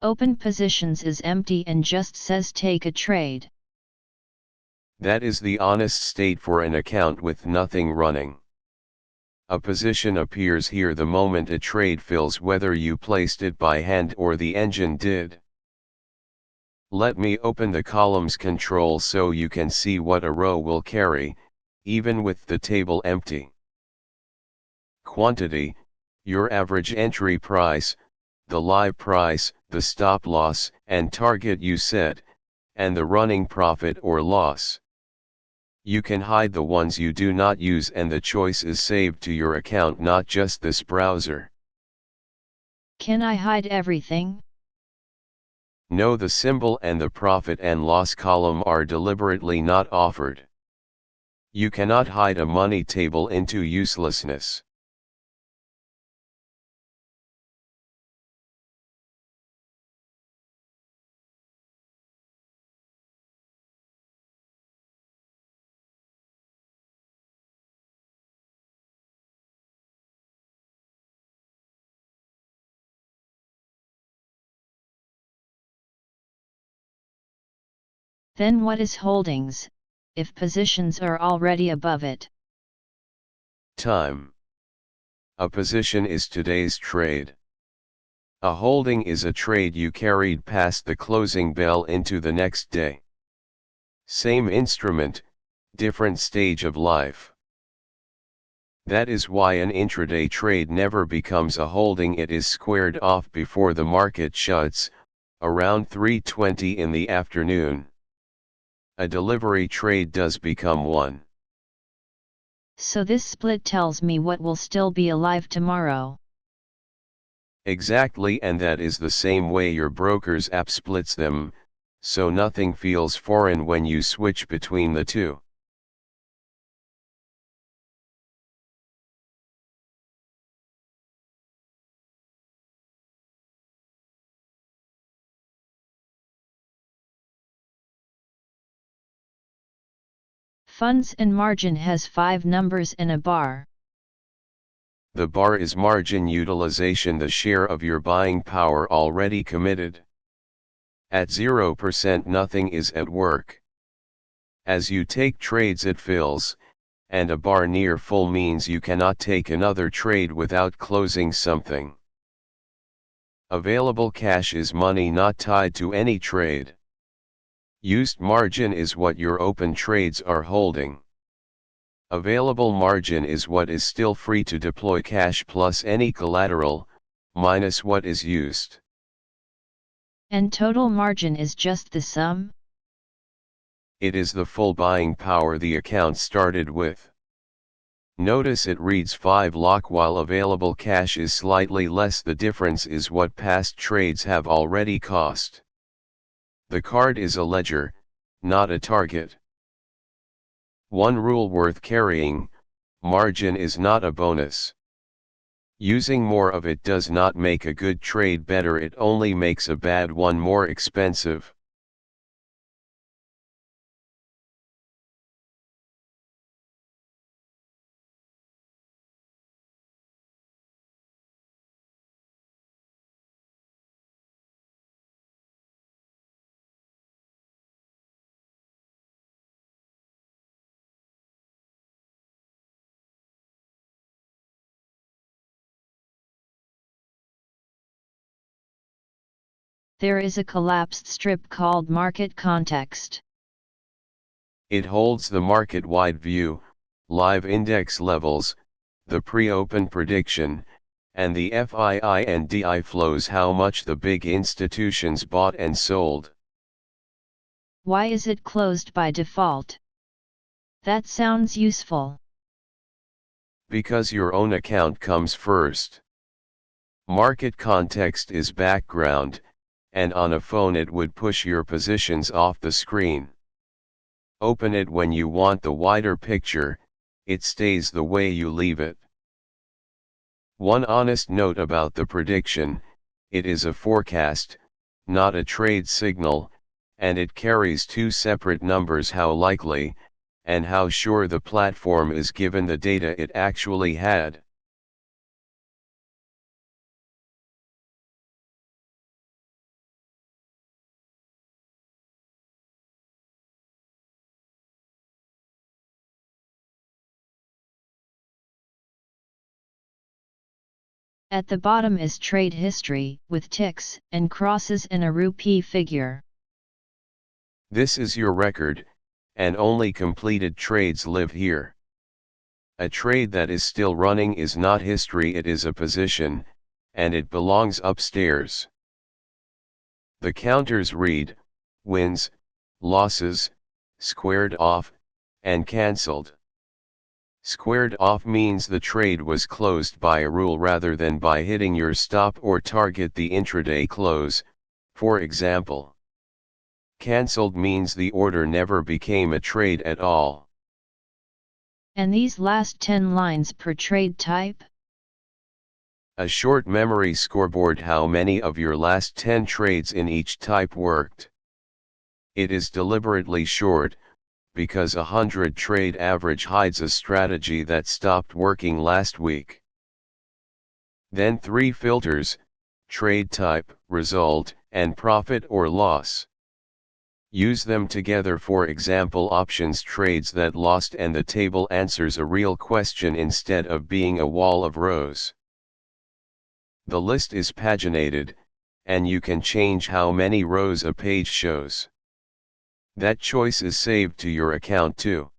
Open positions is empty and just says take a trade. That is the honest state for an account with nothing running. A position appears here the moment a trade fills, whether you placed it by hand or the engine did. Let me open the columns control so you can see what a row will carry, even with the table empty. Quantity, your average entry price, the live price, the stop loss and target you set, and the running profit or loss. You can hide the ones you do not use and the choice is saved to your account, not just this browser. Can I hide everything? No, the symbol and the profit and loss column are deliberately not offered. You cannot hide a money table into uselessness. Then what is holdings, if positions are already above it? Time. A position is today's trade. A holding is a trade you carried past the closing bell into the next day. Same instrument, different stage of life. That is why an intraday trade never becomes a holding. It is squared off before the market shuts, around 3:20 in the afternoon. A delivery trade does become one. So this split tells me what will still be alive tomorrow. Exactly, and that is the same way your broker's app splits them, so nothing feels foreign when you switch between the two. Funds and margin has 5 numbers and a bar. The bar is margin utilization, the share of your buying power already committed. At 0% nothing is at work. As you take trades it fills, and a bar near full means you cannot take another trade without closing something. Available cash is money not tied to any trade. Used margin is what your open trades are holding. Available margin is what is still free to deploy cash plus any collateral, minus what is used. And total margin is just the sum? It is the full buying power the account started with. Notice it reads 5 lakh while available cash is slightly less. The difference is what past trades have already cost. The card is a ledger, not a target. One rule worth carrying: margin is not a bonus. Using more of it does not make a good trade better, it only makes a bad one more expensive. There is a collapsed strip called market context. It holds the market-wide view, live index levels, the pre-open prediction, and the FII and DI flows, how much the big institutions bought and sold. Why is it closed by default? That sounds useful. Because your own account comes first. Market context is background, and on a phone it would push your positions off the screen. Open it when you want the wider picture, it stays the way you leave it. One honest note about the prediction: it is a forecast, not a trade signal, and it carries two separate numbers: how likely, and how sure the platform is given the data it actually had. At the bottom is trade history, with ticks and crosses and a rupee figure. This is your record, and only completed trades live here. A trade that is still running is not history, it is a position, and it belongs upstairs. The counters read, wins, losses, squared off, and cancelled. Squared off means the trade was closed by a rule rather than by hitting your stop or target the intraday close, for example. Cancelled means the order never became a trade at all. And these last 10 lines per trade type? A short memory scoreboard, how many of your last 10 trades in each type worked. It is deliberately short, because 100 trade average hides a strategy that stopped working last week. Then 3 filters: trade type, result, and profit or loss. Use them together, for example options trades that lost, and the table answers a real question instead of being a wall of rows. The list is paginated, and you can change how many rows a page shows. That choice is saved to your account too.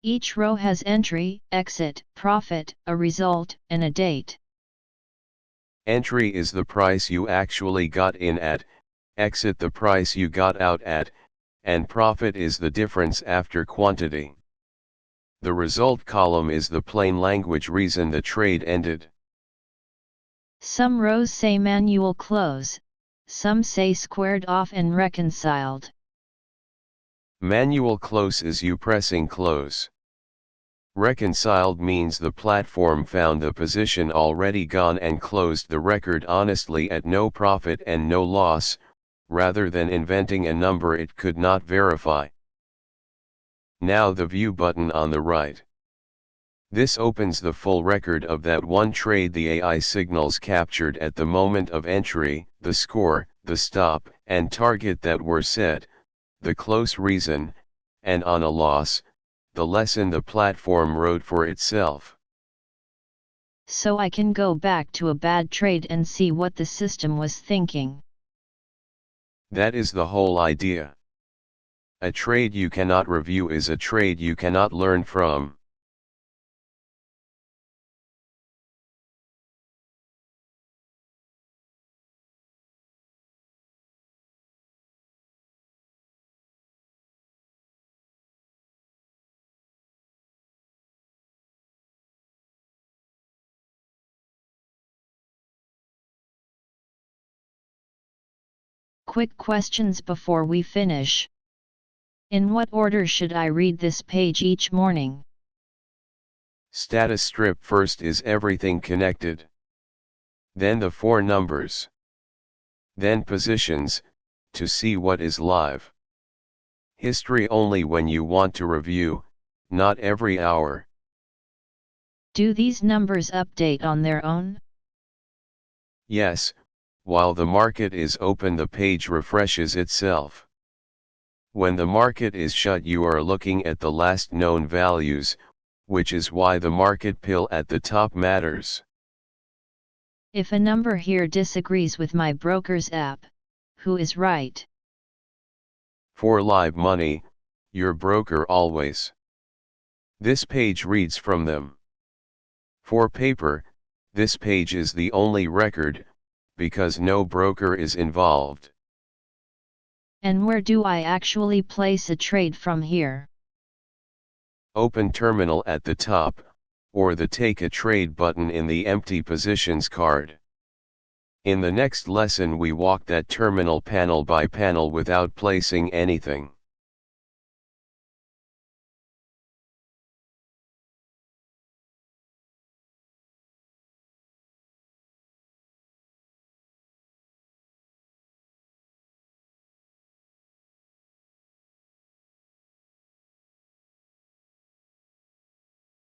Each row has entry, exit, profit, a result, and a date. Entry is the price you actually got in at, exit the price you got out at, and profit is the difference after quantity. The result column is the plain language reason the trade ended. Some rows say manual close, some say squared off and reconciled. Manual close is you pressing close. Reconciled means the platform found the position already gone and closed the record honestly at no profit and no loss, rather than inventing a number it could not verify. Now the view button on the right. This opens the full record of that one trade, the AI signals captured at the moment of entry, the score, the stop and target that were set, the close reason, and on a loss, the lesson the platform wrote for itself. So I can go back to a bad trade and see what the system was thinking. That is the whole idea. A trade you cannot review is a trade you cannot learn from. Quick questions before we finish. In what order should I read this page each morning? Status strip first is everything connected. Then the 4 numbers. Then positions, to see what is live. History only when you want to review, not every hour. Do these numbers update on their own? Yes, while the market is open the page refreshes itself. When the market is shut you are looking at the last known values, which is why the market pill at the top matters. If a number here disagrees with my broker's app, who is right? For live money, your broker always. This page reads from them. For paper, this page is the only record, because no broker is involved. And where do I actually place a trade from here? Open terminal at the top, or the Take a Trade button in the Empty Positions card. In the next lesson we walk that terminal panel by panel without placing anything.